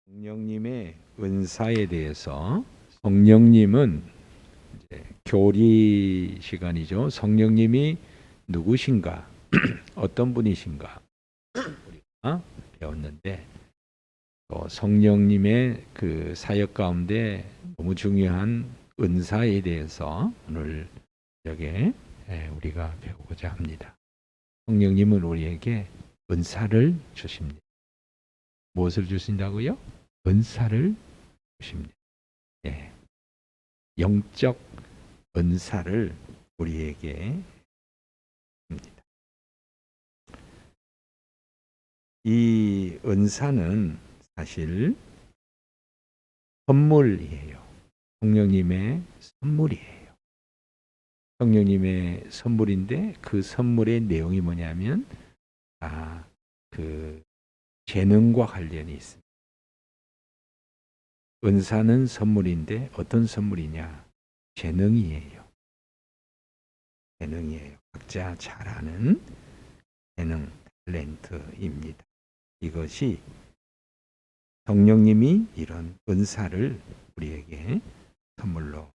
성령님의 은사에 대해서 성령님은 이제 교리 시간이죠. 성령님이 누구신가, 어떤 분이신가 우리가 배웠는데 또 성령님의 그 사역 가운데 너무 중요한 은사에 대해서 오늘 여기에 우리가 배우고자 합니다. 성령님은 우리에게 은사를 주십니다. 무엇을 주신다고요? 은사를 주십니다. 예. 영적 은사를 우리에게 줍니다. 이 은사는 사실 선물이에요. 성령님의 선물이에요. 성령님의 선물인데 그 선물의 내용이 뭐냐면 그 재능과 관련이 있습니다. 은사는 선물인데 어떤 선물이냐? 재능이에요. 재능이에요. 각자 잘하는 재능, 탤런트입니다. 이것이 성령님이 이런 은사를 우리에게 선물로.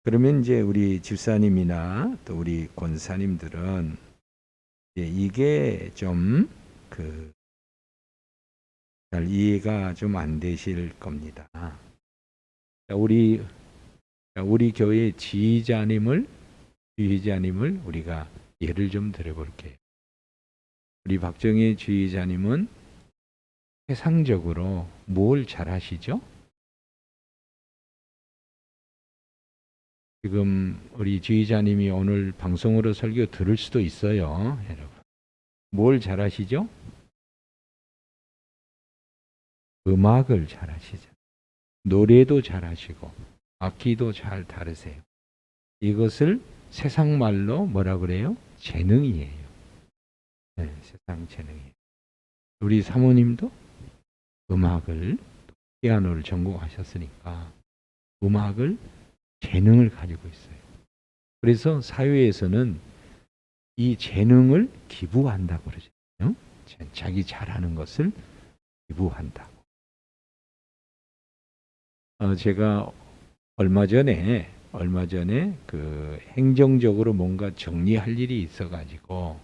그러면 이제 우리 집사님이나 또 우리 권사님들은 이게 좀 잘 이해가 좀 안 되실 겁니다. 우리 교회 지휘자님을 우리가 예를 좀 들어볼게요. 우리 박정희 지휘자님은 세상적으로 뭘 잘하시죠? 지금 우리 지휘자님이 오늘 방송으로 설교 들을 수도 있어요, 여러분. 뭘 잘하시죠? 음악을 잘하시죠. 노래도 잘하시고 악기도 잘 다루세요. 이것을 세상 말로 뭐라 그래요? 재능이에요. 네, 세상 재능이에요. 우리 사모님도 음악을 피아노를 전공하셨으니까 음악을 재능을 가지고 있어요. 그래서 사회에서는 이 재능을 기부한다고 그러잖아요. 자기 잘하는 것을 기부한다고. 제가 얼마 전에 그 행정적으로 뭔가 정리할 일이 있어가지고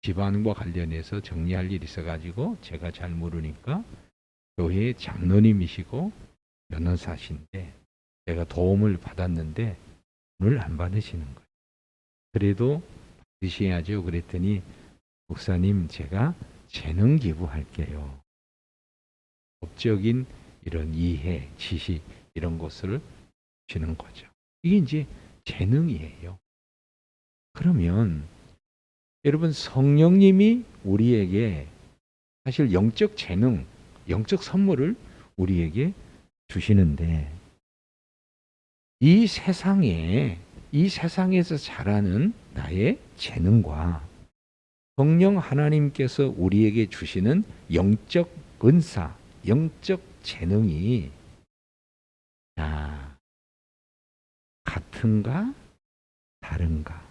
집안과 관련해서 정리할 일이 있어가지고 제가 잘 모르니까 교회 장로님이시고 변호사신데 제가 도움을 받았는데 오늘 안 받으시는 거예요. 그래도 받으셔야죠. 그랬더니 목사님 제가 재능 기부할게요. 법적인 이런 이해, 지식 이런 것을 주는 거죠. 이게 이제 재능이에요. 그러면 여러분 성령님이 우리에게 사실 영적 재능, 영적 선물을 우리에게 주시는데 이 세상에서 자라는 나의 재능과 성령 하나님께서 우리에게 주시는 영적 은사, 영적 재능이 같은가 다른가?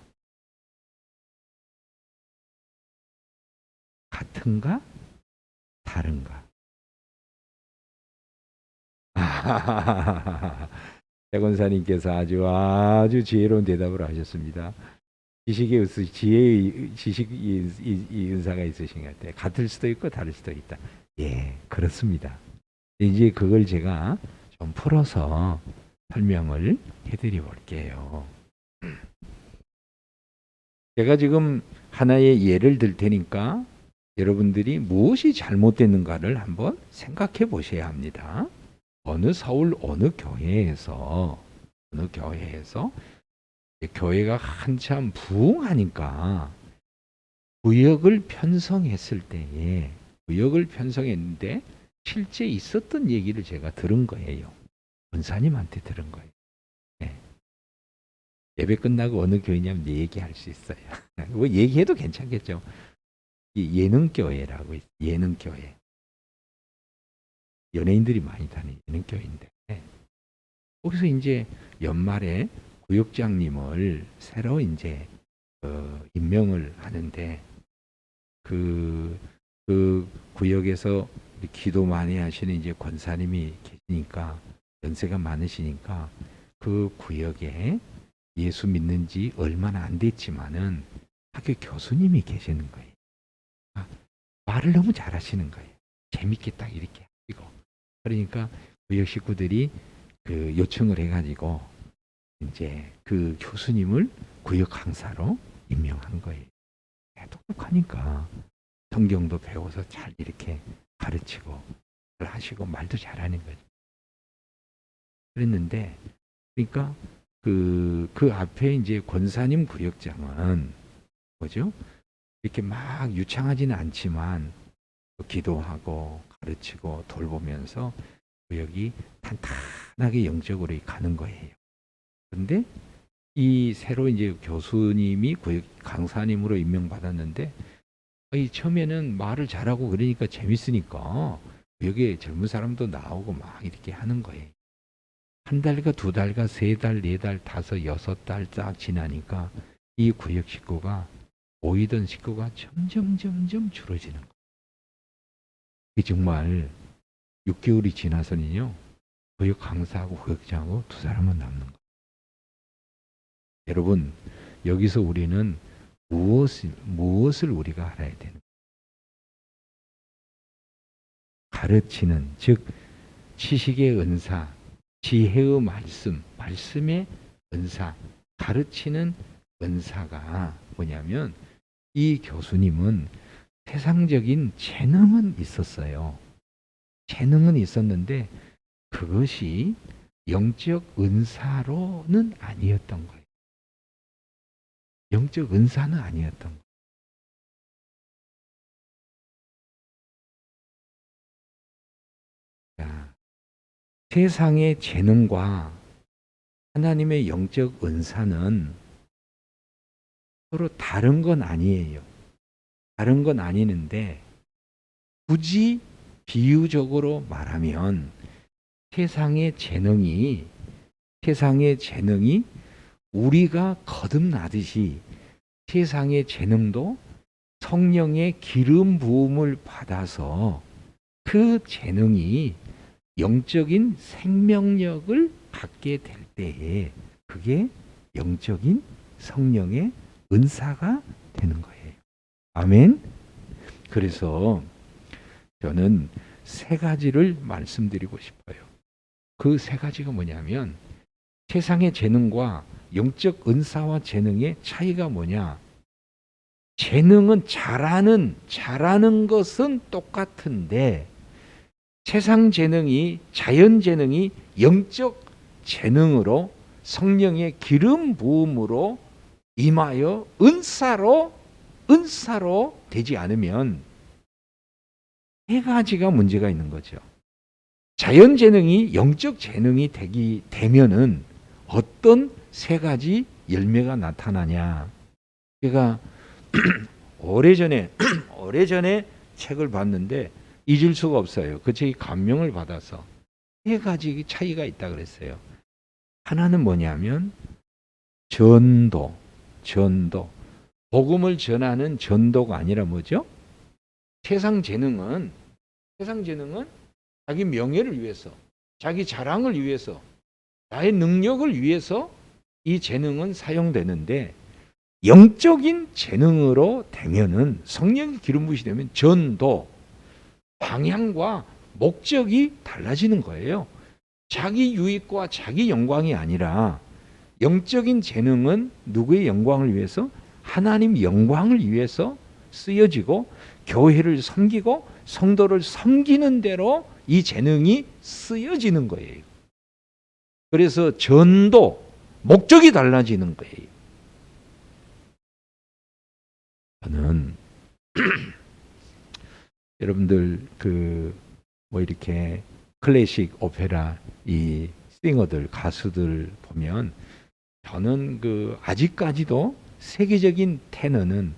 같은가 다른가? 배 권사님께서 아주 지혜로운 대답을 하셨습니다. 지식의 은사가 있으신 것 같아요. 같을 수도 있고 다를 수도 있다. 예, 그렇습니다. 이제 그걸 제가 좀 풀어서 설명을 해드려 볼게요. 제가 지금 하나의 예를 들 테니까 여러분들이 무엇이 잘못됐는가를 한번 생각해 보셔야 합니다. 어느 교회에서 교회가 한참 부흥하니까 구역을 편성했는데 실제 있었던 얘기를 제가 들은 거예요. 권사님한테 들은 거예요. 네. 예배 끝나고 어느 교회냐면 얘기할 수 있어요. 뭐 얘기해도 괜찮겠죠. 이 예능교회라고 있어요. 예능교회. 연예인들이 많이 다니는 예능교회인데 거기서 이제 연말에 구역장님을 새로 이제 임명을 하는데 그 그 구역에서 기도 많이 하시는 이제 권사님이 계시니까 연세가 많으시니까 그 구역에 예수 믿는 지 얼마나 안 됐지만은 학교 교수님이 계시는 거예요. 아, 말을 너무 잘하시는 거예요. 재밌게 딱 이렇게 하시고. 그러니까 구역 식구들이 그 요청을 해가지고 이제 그 교수님을 구역 강사로 임명한 거예요. 똑똑하니까 성경도 배워서 잘 이렇게 가르치고 잘 하시고 말도 잘하는 거죠. 그랬는데 그러니까 그 앞에 이제 권사님 구역장은 뭐죠? 이렇게 막 유창하지는 않지만 기도하고 가르치고 돌보면서 구역이 탄탄하게 영적으로 가는 거예요. 그런데 이 새로 이제 교수님이 구역 강사님으로 임명받았는데 이 처음에는 말을 잘하고 그러니까 재밌으니까 여기에 젊은 사람도 나오고 막 이렇게 하는 거예요. 한 달과 두 달과 세 달, 네 달, 다섯, 여섯 달 딱 지나니까 이 구역 식구가 모이던 식구가 점점 줄어지는 거예요. 이 정말 6개월이 지나서는요. 구역 강사하고 구역장하고 두 사람은 남는 거예요. 여러분 여기서 우리는 무엇을 우리가 알아야 되는 거예요? 가르치는 즉 지식의 은사, 지혜의 말씀의 은사, 가르치는 은사가 뭐냐면 이 교수님은 세상적인 재능은 있었어요. 재능은 있었는데 그것이 영적 은사로는 아니었던 거예요. 영적 은사는 아니었던 거예요. 자, 세상의 재능과 하나님의 영적 은사는 서로 다른 건 아니에요. 다른 건 아니는데 굳이 비유적으로 말하면 세상의 재능이 우리가 거듭나듯이 세상의 재능도 성령의 기름 부음을 받아서 그 재능이 영적인 생명력을 갖게 될 때에 그게 영적인 성령의 은사가 되는 거예요. 아멘. 그래서 저는 세 가지를 말씀드리고 싶어요. 그 세 가지가 뭐냐면 세상의 재능과 영적 은사와 재능의 차이가 뭐냐? 재능은 잘하는 것은 똑같은데 세상 재능이 자연 재능이 영적 재능으로 성령의 기름 부음으로 임하여 은사로 되지 않으면 세 가지가 문제가 있는 거죠. 자연 재능이 영적 재능이 되면은 어떤 세 가지 열매가 나타나냐? 제가 오래전에 책을 봤는데 잊을 수가 없어요. 그 책이 감명을 받아서 세 가지 차이가 있다 그랬어요. 하나는 뭐냐면 전도. 복음을 전하는 전도가 아니라 뭐죠? 세상 재능은 자기 명예를 위해서, 자기 자랑을 위해서, 나의 능력을 위해서 이 재능은 사용되는데 영적인 재능으로 되면은 성령의 기름 부으시 되면 전도, 방향과 목적이 달라지는 거예요. 자기 유익과 자기 영광이 아니라 영적인 재능은 누구의 영광을 위해서? 하나님 영광을 위해서 쓰여지고 교회를 섬기고 성도를 섬기는 대로 이 재능이 쓰여지는 거예요. 그래서 전도, 목적이 달라지는 거예요. 저는 여러분들 뭐 이렇게 클래식 오페라 이 싱어들 가수들 보면 저는 아직까지도 세계적인 테너는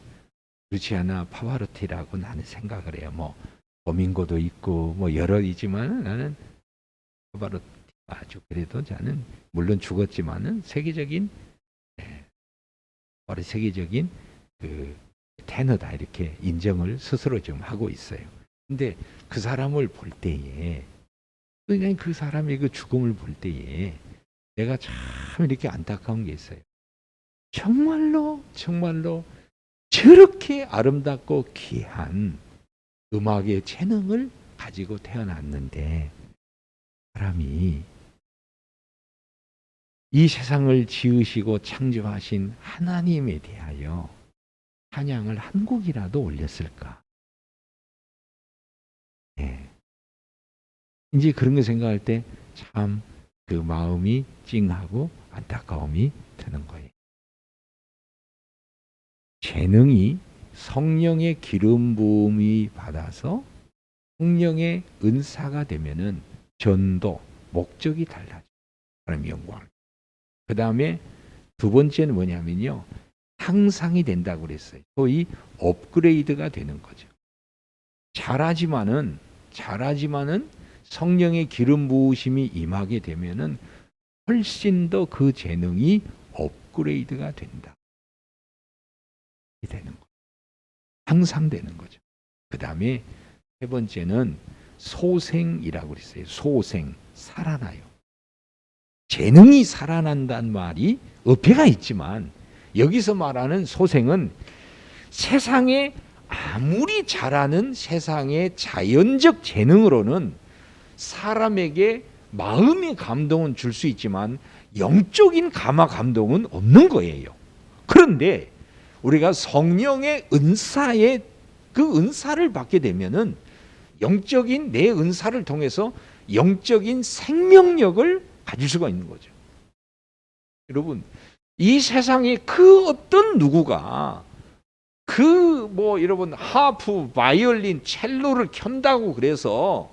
루치아나 파바로티라고 나는 생각을 해요. 뭐 도밍고도 있고 뭐 여러이지만 나는 파바로티 아주 그래도 저는 물론 죽었지만은 세계적인 그 테너다 이렇게 인정을 스스로 지금 하고 있어요. 근데 그 사람을 볼 때에 그냥 그 사람의 그 죽음을 볼 때에 내가 참 이렇게 안타까운 게 있어요. 정말로 저렇게 아름답고 귀한 음악의 재능을 가지고 태어났는데 사람이 이 세상을 지으시고 창조하신 하나님에 대하여 찬양을 한 곡이라도 올렸을까? 예. 이제 그런 거 생각할 때 참 그 마음이 찡하고 안타까움이 드는 거예요. 재능이 성령의 기름 부음이 받아서 성령의 은사가 되면은 전도, 목적이 달라져요. 하나님의 영광. 그 다음에 두 번째는 뭐냐면요. 향상이 된다고 그랬어요. 소위 업그레이드가 되는 거죠. 잘하지만은 성령의 기름 부으심이 임하게 되면은 훨씬 더 그 재능이 업그레이드가 된다. 되는 거. 향상되는 거죠. 그 다음에 세 번째는 소생이라고 그랬어요. 소생, 살아나요. 재능이 살아난다는 말이 어폐가 있지만 여기서 말하는 소생은 세상에 아무리 잘하는 세상의 자연적 재능으로는 사람에게 마음의 감동은 줄 수 있지만 영적인 감동은 없는 거예요. 그런데 우리가 성령의 은사의 그 은사를 받게 되면은 영적인 내 은사를 통해서 영적인 생명력을 가질 수가 있는 거죠. 여러분, 이 세상에 그 어떤 누구가 여러분 하프, 바이올린, 첼로를 켠다고 그래서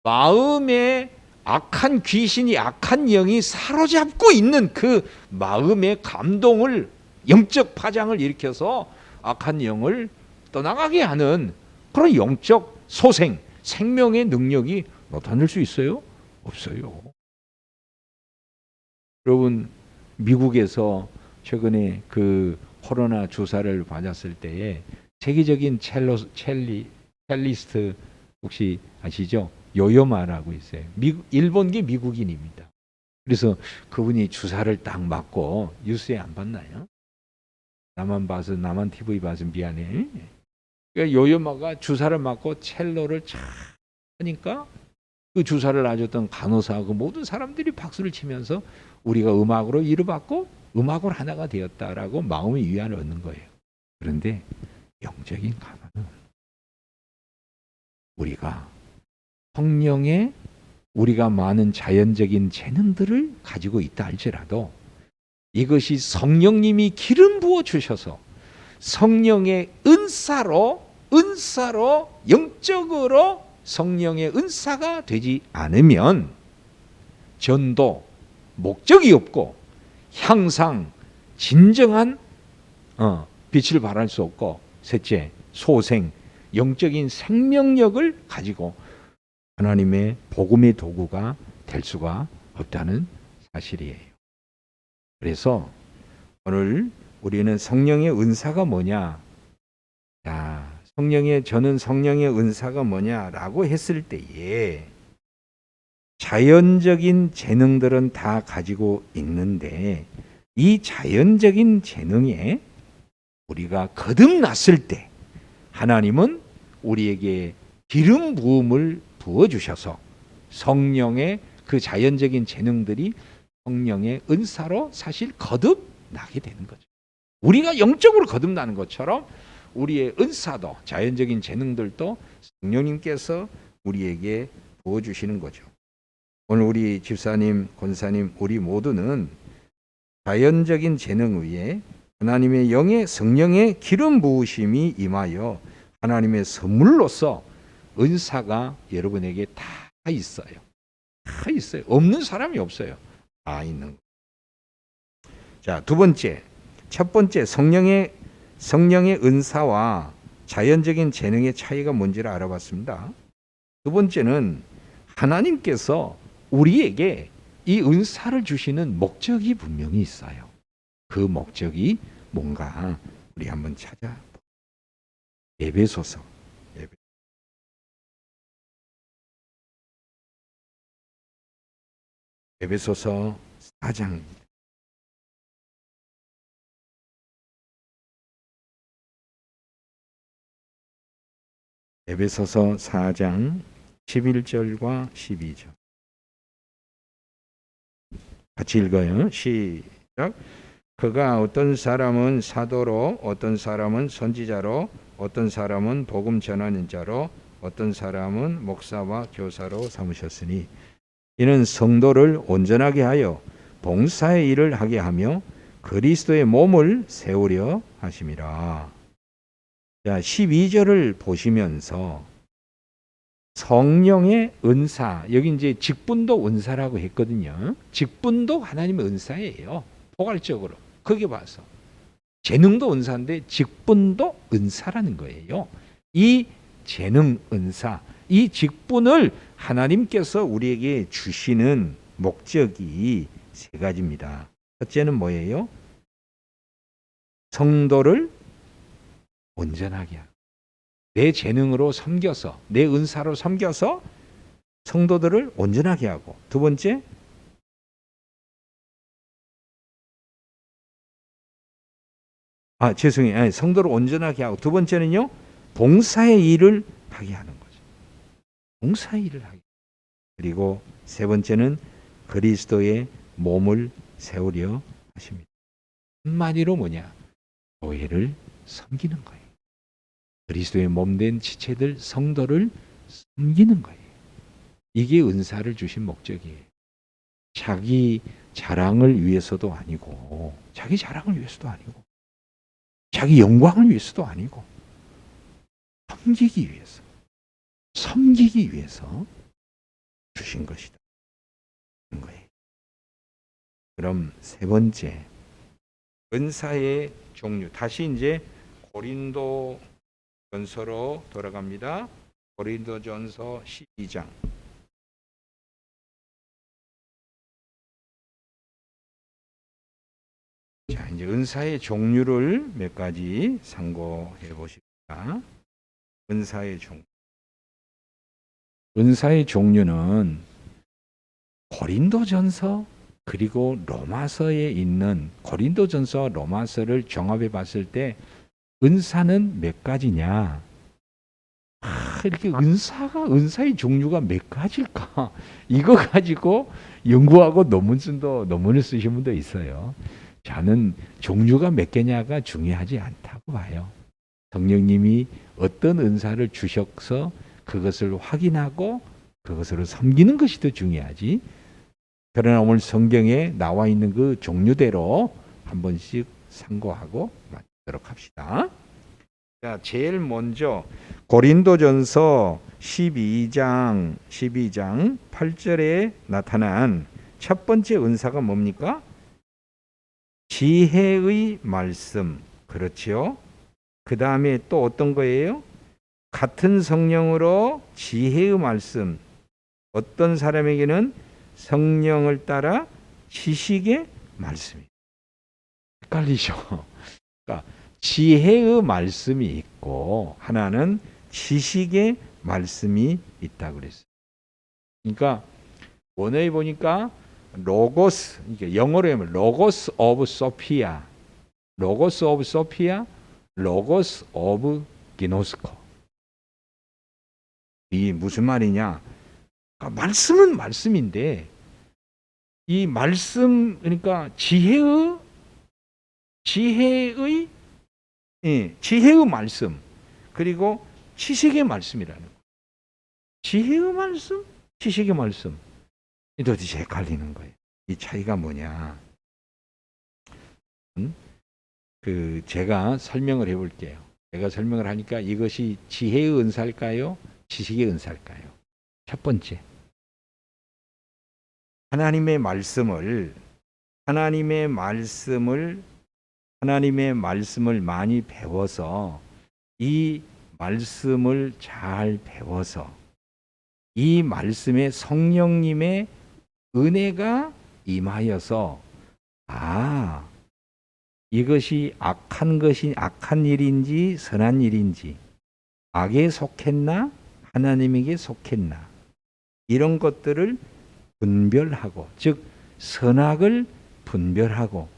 마음에 악한 귀신이 악한 영이 사로잡고 있는 그 마음의 감동을 영적 파장을 일으켜서 악한 영을 떠나가게 하는 그런 영적 소생, 생명의 능력이 나타날 수 있어요? 없어요. 여러분, 미국에서 최근에 그 코로나 주사를 맞았을 때에 세계적인 첼리스트 혹시 아시죠? 요요마라고 있어요. 일본계 미국인입니다. 그래서 그분이 주사를 딱 맞고 뉴스에 안 봤나요? 나만 TV 봐서 미안해. 그러니까 요요마가 주사를 맞고 첼로를 쫙 하니까 그 주사를 놔줬던 간호사하고 모든 사람들이 박수를 치면서 우리가 음악으로 위로받고 음악으로 하나가 되었다라고 마음의 위안을 얻는 거예요. 그런데 영적인 가난은 우리가 많은 자연적인 재능들을 가지고 있다 할지라도 이것이 성령님이 기름 부어 주셔서 성령의 은사로 영적으로 성령의 은사가 되지 않으면 전도, 목적이 없고 향상, 진정한 빛을 발할 수 없고 셋째, 소생, 영적인 생명력을 가지고 하나님의 복음의 도구가 될 수가 없다는 사실이에요. 그래서 오늘 우리는 성령의 은사가 뭐냐? 자, 저는 성령의 은사가 뭐냐라고 했을 때에 자연적인 재능들은 다 가지고 있는데 이 자연적인 재능에 우리가 거듭났을 때 하나님은 우리에게 기름 부음을 부어주셔서 성령의 그 자연적인 재능들이 성령의 은사로 사실 거듭나게 되는 거죠. 우리가 영적으로 거듭나는 것처럼 우리의 은사도 자연적인 재능들도 성령님께서 우리에게 부어주시는 거죠. 오늘 우리 집사님, 권사님, 우리 모두는 자연적인 재능 위에 하나님의 영의 성령의 기름 부으심이 임하여 하나님의 선물로서 은사가 여러분에게 다 있어요. 다 있어요. 없는 사람이 없어요. 다 있는 거예요. 자, 첫 번째 성령의 은사와 자연적인 재능의 차이가 뭔지를 알아봤습니다. 두 번째는 하나님께서 우리에게 이 은사를 주시는 목적이 분명히 있어요. 그 목적이 뭔가 우리 한번 찾아. 에베소서. 에베소서 4장. 에베소서 4장 11절과 12절. 같이 읽어요. 시작. 그가 어떤 사람은 사도로, 어떤 사람은 선지자로, 어떤 사람은 복음 전하는 자로, 어떤 사람은 목사와 교사로 삼으셨으니 이는 성도를 온전하게 하여 봉사의 일을 하게 하며 그리스도의 몸을 세우려 하심이라. 자, 12절을 보시면서 성령의 은사, 여기 이제 직분도 은사라고 했거든요. 직분도 하나님의 은사예요. 포괄적으로. 거기 봐서. 재능도 은사인데 직분도 은사라는 거예요. 이 재능 은사, 이 직분을 하나님께서 우리에게 주시는 목적이 세 가지입니다. 첫째는 뭐예요? 성도를 온전하게 하고 내 재능으로 섬겨서 내 은사로 섬겨서 성도들을 온전하게 하고, 두 번째 죄송해요. 성도를 온전하게 하고, 두 번째는요, 봉사의 일을 하게 하는 거죠. 봉사의 일을 하게. 그리고 세 번째는 그리스도의 몸을 세우려 하십니다. 한마디로 뭐냐? 교회를 섬기는 거예요. 그리스도의 몸된 지체들, 성도를 섬기는 거예요. 이게 은사를 주신 목적이에요. 자기 자랑을 위해서도 아니고, 자기 자랑을 위해서도 아니고, 자기 영광을 위해서도 아니고, 섬기기 위해서 주신 것이다. 거예요. 그럼 세 번째, 은사의 종류. 다시 이제 고린도 전서로 돌아갑니다. 고린도 전서 12장. 자, 이제 은사의 종류를 몇 가지 상고해 보십시다. 은사의 종류. 은사의 종류는 고린도전서 그리고 로마서에 있는, 고린도전서 로마서를 종합해 봤을 때 은사는 몇 가지냐? 이렇게 은사의 종류가 몇 가지일까? 이거 가지고 연구하고 논문을 쓰신 분도 있어요. 저는 종류가 몇 개냐가 중요하지 않다고 봐요. 성령님이 어떤 은사를 주셔서 그것을 확인하고 그것으로 섬기는 것이 더 중요하지. 그러나 오늘 성경에 나와 있는 그 종류대로 한 번씩 상고하고 마치도록 합시다. 자, 제일 먼저 고린도전서 12장 8절에 나타난 첫 번째 은사가 뭡니까? 지혜의 말씀. 그렇지요? 그 다음에 또 어떤 거예요? 같은 성령으로 지혜의 말씀. 어떤 사람에게는 성령을 따라 지식의 말씀이. 헷갈리죠? 그러니까 지혜의 말씀이 있고 하나는 지식의 말씀이 있다 그랬어요. 그러니까 원어에 보니까 로고스, 이게 영어로 하면 로고스 오브 소피아, 로고스 오브 소피아, 로고스 오브 기노스코. 이 무슨 말이냐? 그러니까 말씀은 말씀인데 이 말씀, 그러니까 지혜의 말씀, 그리고 지식의 말씀이라는 거예요. 지혜의 말씀, 지식의 말씀. 도대체 헷갈리는 거예요. 이 차이가 뭐냐? 제가 설명을 해볼게요. 제가 설명을 하니까 이것이 지혜의 은사일까요? 지식의 은사일까요? 첫 번째, 하나님의 말씀을 많이 배워서, 이 말씀을 잘 배워서 이 말씀에 성령님의 은혜가 임하여서 이것이 악한 일인지 선한 일인지, 악에 속했나 하나님에게 속했나, 이런 것들을 분별하고, 즉 선악을 분별하고,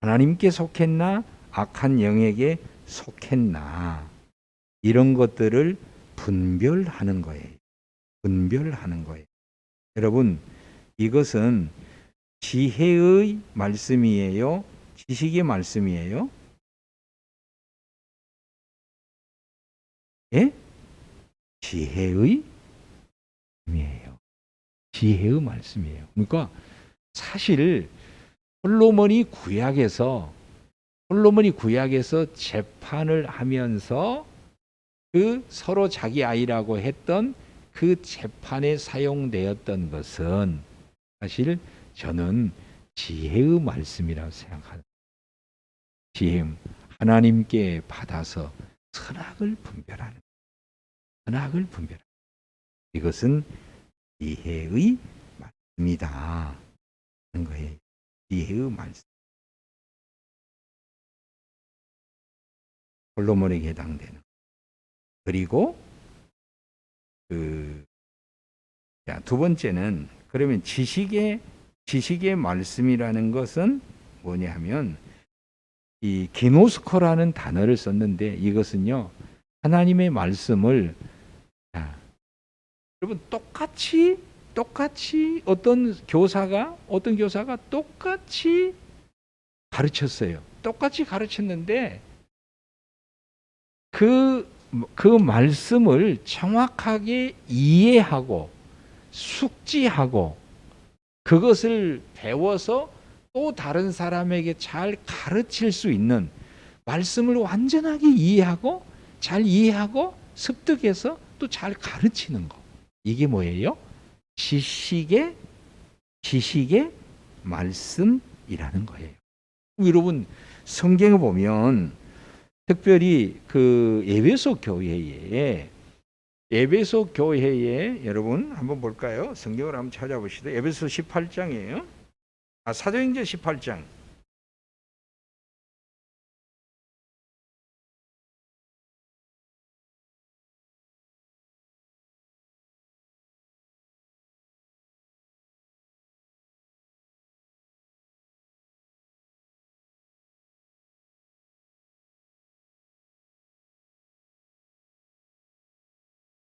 하나님께 속했나 악한 영에게 속했나, 이런 것들을 분별하는 거예요. 분별하는 거예요. 여러분, 이것은 지혜의 말씀이에요? 지식의 말씀이에요? 예? 지혜의 말씀이에요. 지혜의 말씀이에요. 그러니까 사실 솔로몬이 구약에서 재판을 하면서 그 서로 자기 아이라고 했던 그 재판에 사용되었던 것은 사실 저는 지혜의 말씀이라고 생각합니다. 지혜, 하나님께 받아서 선악을 분별하는 이것은 지혜의 말씀이다 하는 거예요. 지혜의 말씀. 솔로몬에게 해당되는. 그리고 두 번째는, 그러면 지식의 말씀이라는 것은 뭐냐 하면, 이 기노스코라는 단어를 썼는데, 이것은요 하나님의 말씀을, 여러분, 똑같이 어떤 교사가 똑같이 가르쳤어요. 똑같이 가르쳤는데 그 말씀을 정확하게 이해하고 숙지하고 그것을 배워서 또 다른 사람에게 잘 가르칠 수 있는, 말씀을 완전하게 이해하고 잘 이해하고 습득해서 또 잘 가르치는 거. 이게 뭐예요? 지식의 말씀이라는 거예요. 여러분, 성경을 보면 특별히 그 에베소 교회에 여러분 한번 볼까요? 성경을 한번 찾아보시죠. 에베소 18장이에요. 사도행전 18장.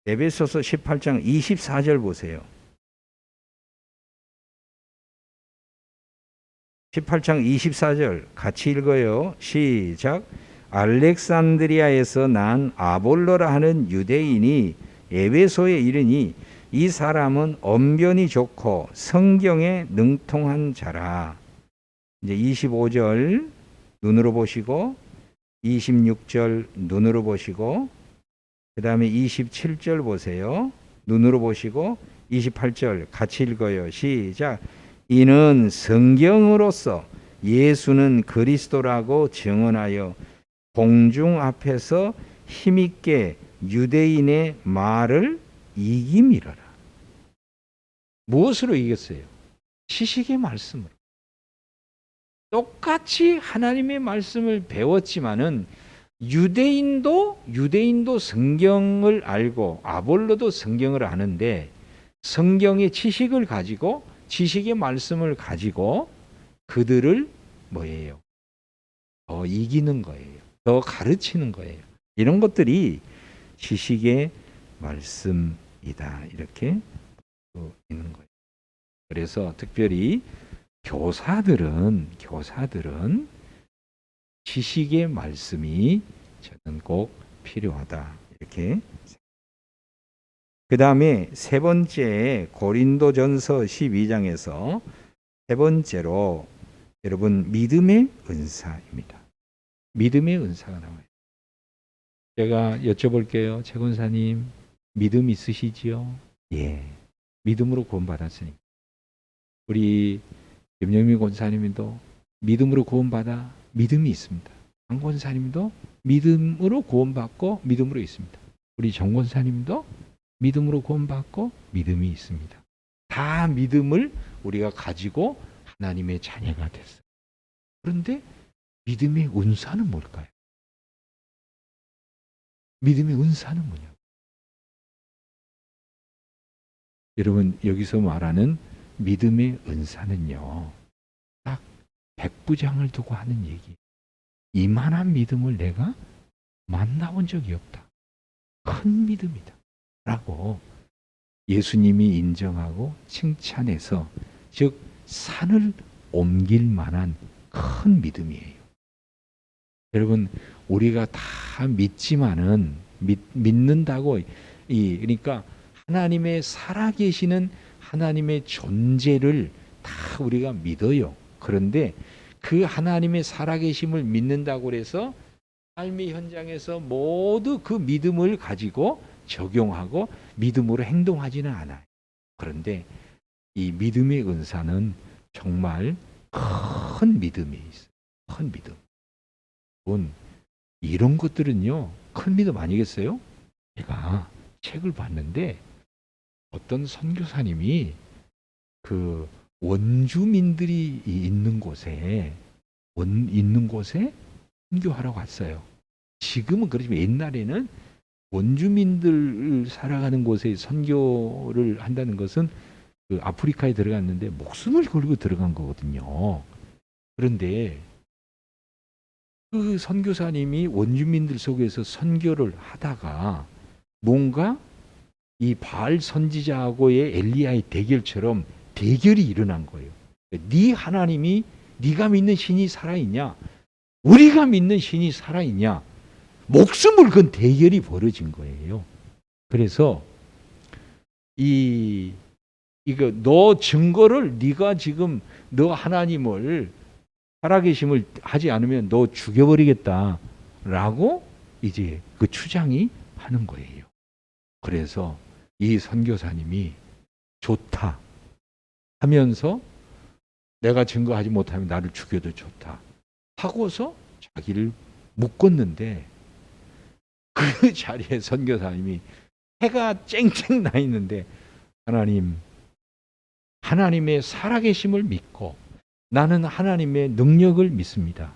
에베소서 18장 24절 보세요. 18장 24절 같이 읽어요. 시작. 알렉산드리아에서 난 아볼로라 하는 유대인이 에베소에 이르니 이 사람은 언변이 좋고 성경에 능통한 자라. 이제 25절 눈으로 보시고 26절 눈으로 보시고 그 다음에 27절 보세요. 눈으로 보시고 28절 같이 읽어요. 시작. 이는 성경으로서 예수는 그리스도라고 증언하여 공중 앞에서 힘있게 유대인의 말을 이기미러라. 무엇으로 이겼어요? 지식의 말씀으로. 똑같이 하나님의 말씀을 배웠지만은 유대인도 성경을 알고 아볼로도 성경을 아는데 성경의 지식을 가지고 지식의 말씀을 가지고 그들을 뭐예요? 더 이기는 거예요. 더 가르치는 거예요. 이런 것들이 지식의 말씀이다. 이렇게 있는 거예요. 그래서 특별히 교사들은 지식의 말씀이 저는 꼭 필요하다. 이렇게. 그 다음에 세 번째 고린도전서 12장에서 세 번째로 여러분 믿음의 은사입니다. 믿음의 은사가 나와요. 제가 여쭤볼게요. 최 권사님, 믿음 있으시지요? 예. 믿음으로 구원받았으니까. 우리 김영민 권사님도 믿음으로 구원받아 믿음이 있습니다. 강 권사님도 믿음으로 구원받고 믿음으로 있습니다. 우리 정 권사님도 믿음으로 구원받고 믿음이 있습니다. 다 믿음을 우리가 가지고 하나님의 자녀가 됐어요. 그런데 믿음의 은사는 뭘까요? 믿음의 은사는 뭐냐? 여러분, 여기서 말하는 믿음의 은사는요, 딱 백부장을 두고 하는 얘기. 이만한 믿음을 내가 만나본 적이 없다. 큰 믿음이다. 라고 예수님이 인정하고 칭찬해서, 즉 산을 옮길 만한 큰 믿음이에요. 여러분, 우리가 다 믿지만은 믿는다고 그러니까 하나님의 살아계시는 하나님의 존재를 다 우리가 믿어요. 그런데 그 하나님의 살아계심을 믿는다고 해서 삶의 현장에서 모두 그 믿음을 가지고 적용하고 믿음으로 행동하지는 않아요. 그런데 이 믿음의 은사는 정말 큰 믿음이 있어요. 큰 믿음. 이런 것들은요, 큰 믿음 아니겠어요? 제가 책을 봤는데 어떤 선교사님이 그 원주민들이 있는 곳에 선교하러 갔어요. 지금은 그렇지만 옛날에는 원주민들 살아가는 곳에 선교를 한다는 것은 그 아프리카에 들어갔는데 목숨을 걸고 들어간 거거든요. 그런데 그 선교사님이 원주민들 속에서 선교를 하다가 뭔가 이 바알 선지자하고의 엘리야의 대결처럼 대결이 일어난 거예요. 네 하나님이, 네가 믿는 신이 살아있냐? 우리가 믿는 신이 살아있냐? 목숨을 건 대결이 벌어진 거예요. 그래서 이거 너 증거를, 네가 지금 너 하나님을 살아계심을 하지 않으면 너 죽여버리겠다라고 이제 그 추장이 하는 거예요. 그래서 이 선교사님이 좋다 하면서 내가 증거하지 못하면 나를 죽여도 좋다 하고서 자기를 묶었는데, 그 자리에 선교사님이 해가 쨍쨍 나 있는데, 하나님의 살아계심을 믿고 나는 하나님의 능력을 믿습니다.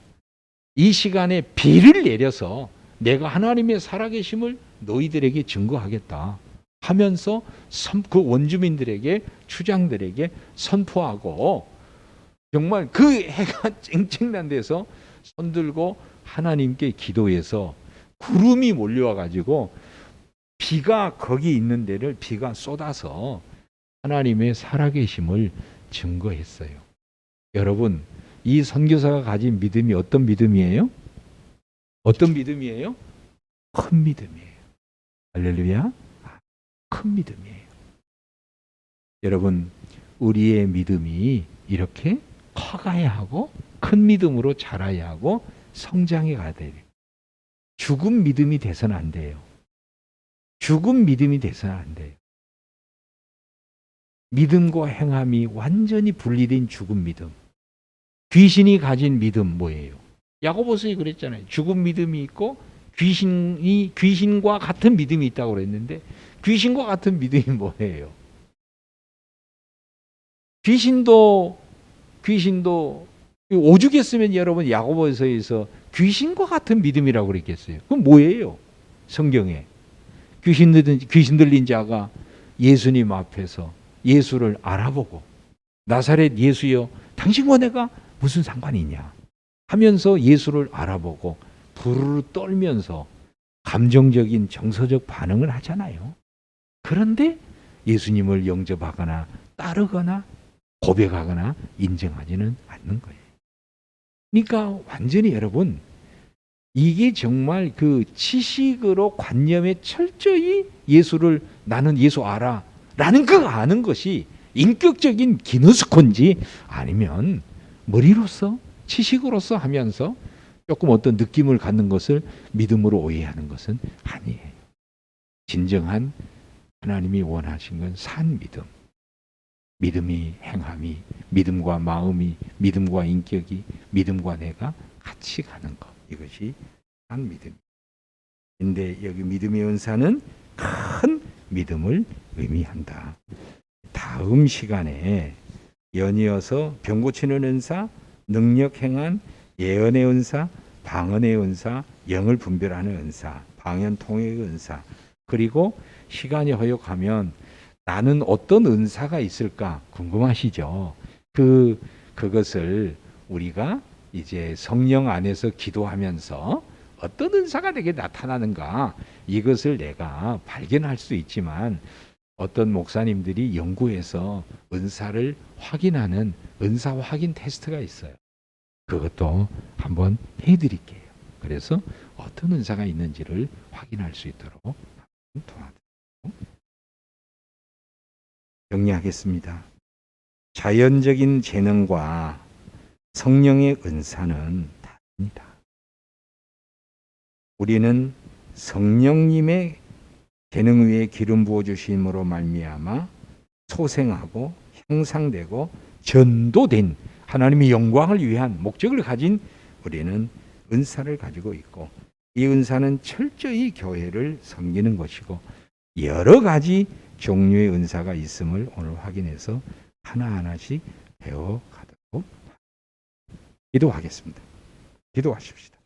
이 시간에 비를 내려서 내가 하나님의 살아계심을 너희들에게 증거하겠다 하면서 그 원주민들에게, 추장들에게 선포하고, 정말 그 해가 쨍쨍난 데서 손들고 하나님께 기도해서 구름이 몰려와 가지고 비가 거기 있는 데를 비가 쏟아서 하나님의 살아계심을 증거했어요. 여러분, 이 선교사가 가진 믿음이 어떤 믿음이에요? 어떤 믿음이에요? 큰 믿음이에요. 할렐루야. 큰 믿음이에요. 여러분, 우리의 믿음이 이렇게 커가야 하고 큰 믿음으로 자라야 하고 성장해 가야 돼요. 죽은 믿음이 돼서는 안 돼요. 죽은 믿음이 돼서는 안 돼요. 믿음과 행함이 완전히 분리된 죽은 믿음. 귀신이 가진 믿음 뭐예요? 야고보서에 그랬잖아요. 죽은 믿음이 있고 귀신과 같은 믿음이 있다고 그랬는데, 귀신과 같은 믿음이 뭐예요? 귀신도 오죽했으면 여러분 야고보서에서 귀신과 같은 믿음이라고 그랬겠어요. 그럼 뭐예요? 성경에 귀신 들린 자가 예수님 앞에서 예수를 알아보고, 나사렛 예수여 당신과 내가 무슨 상관이 있냐 하면서 예수를 알아보고 부르르 떨면서 감정적인 정서적 반응을 하잖아요. 그런데 예수님을 영접하거나 따르거나 고백하거나 인정하지는 않는 거예요. 그러니까 완전히 여러분, 이게 정말 그 지식으로 관념에 철저히 예수를, 나는 예수 알아 라는 거 아는 것이 인격적인 기너스콘지, 아니면 머리로서 지식으로서 하면서 조금 어떤 느낌을 갖는 것을 믿음으로 오해하는 것은 아니에요. 진정한 하나님이 원하신 건 산 믿음. 믿음이 행함이, 믿음과 마음이, 믿음과 인격이, 믿음과 내가 같이 가는 것. 이것이 산 믿음. 근데 여기 믿음의 은사는 큰 믿음을 의미한다. 다음 시간에 연이어서 병 고치는 은사, 능력 행한 예언의 은사, 방언의 은사, 영을 분별하는 은사, 방언 통역의 은사, 그리고 시간이 허용하면 나는 어떤 은사가 있을까 궁금하시죠? 그것을 우리가 이제 성령 안에서 기도하면서 어떤 은사가 내게 나타나는가 이것을 내가 발견할 수 있지만 어떤 목사님들이 연구해서 은사를 확인하는 은사 확인 테스트가 있어요. 그것도 한번 해드릴게요. 그래서 어떤 은사가 있는지를 확인할 수 있도록 도와드리고 정리하겠습니다. 자연적인 재능과 성령의 은사는 다릅니다. 우리는 성령님의 재능 위에 기름 부어 주심으로 말미암아 소생하고 향상되고 전도된 하나님의 영광을 위한 목적을 가진 우리는 은사를 가지고 있고 이 은사는 철저히 교회를 섬기는 것이고 여러 가지 종류의 은사가 있음을 오늘 확인해서 하나하나씩 배워가도록 기도하겠습니다. 기도하십시다.